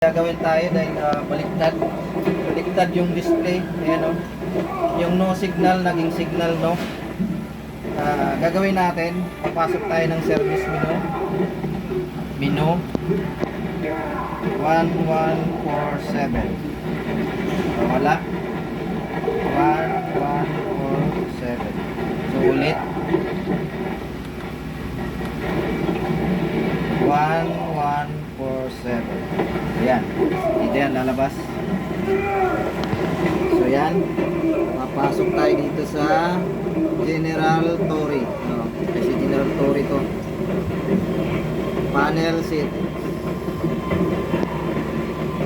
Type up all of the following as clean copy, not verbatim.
Gagawin tayo dahil baliktad yung display. Ayan o. Yung no signal, naging signal no. Gagawin natin, papasok tayo ng service menu. Menu 1147. Wala. 1147. So ulit. 1147. Ayan. Dito yan lalabas. So yan. Papasok tayo dito sa General Tory. Kasi General Tory to. Panel settings.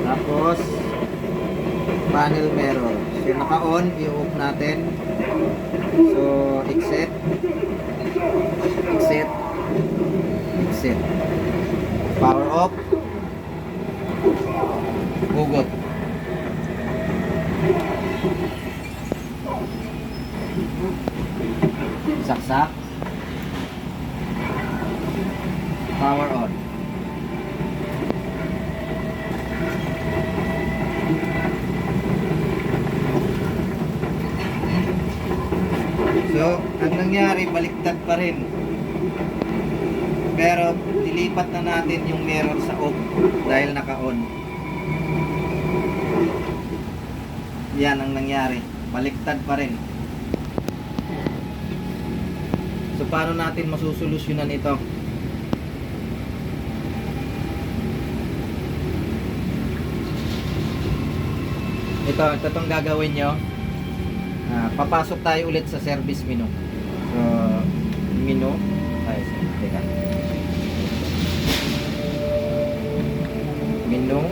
Tapos panel mirror. So naka-on, i-off natin. So exit. Exit. Exit. Power off. Hugot. Saksak. Power on. So, ang nangyari, baliktad pa rin. Pero, dilipat na natin yung mirror sa off dahil naka-on. Yan ang nangyari. Baliktad pa rin. So, paano natin masusolusyonan ito? Ito itong gagawin nyo. Papasok tayo ulit sa service menu. So, menu. Ay, teka. Menu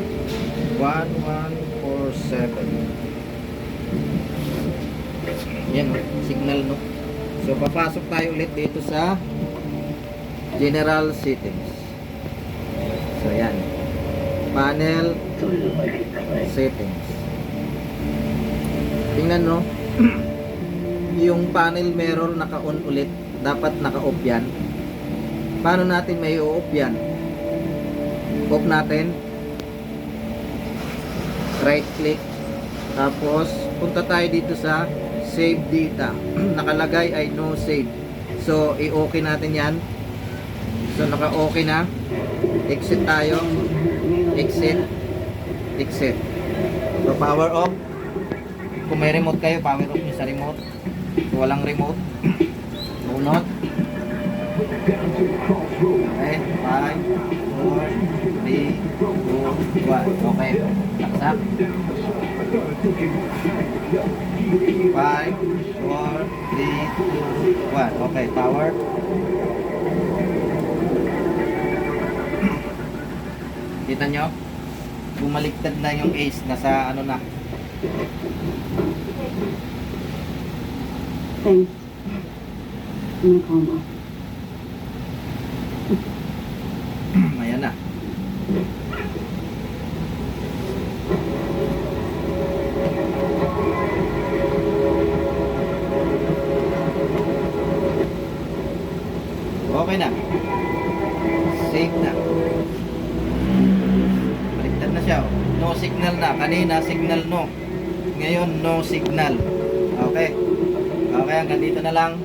1147. Yan, signal no. So papasok tayo ulit dito sa General Settings. So yan. Panel Settings. Tingnan no. Yung panel mirror naka-on ulit. Dapat naka-off yan. Paano natin may off yan? Off natin. Right click. Tapos punta tayo dito sa save data. Nakalagay ay no save. So i-okay natin yan. So naka-okay na. Exit tayo. Exit. Exit. So power off. Kung may remote kayo, power off nyo sa remote. So walang remote. Bunot. Okay. 5, 4, 3, 2, 1. Okay. Saksak. 5, 4, 3, 2, 1. Okay, power. Kita nyo? Bumaliktad na yung ace. Nasa ano na. Thanks. Coma. Ayan na. Okay na. Save na. Baliktad na siya. No signal na. Kanina signal no. Ngayon no signal. Okay. Okay, hanggang dito na lang.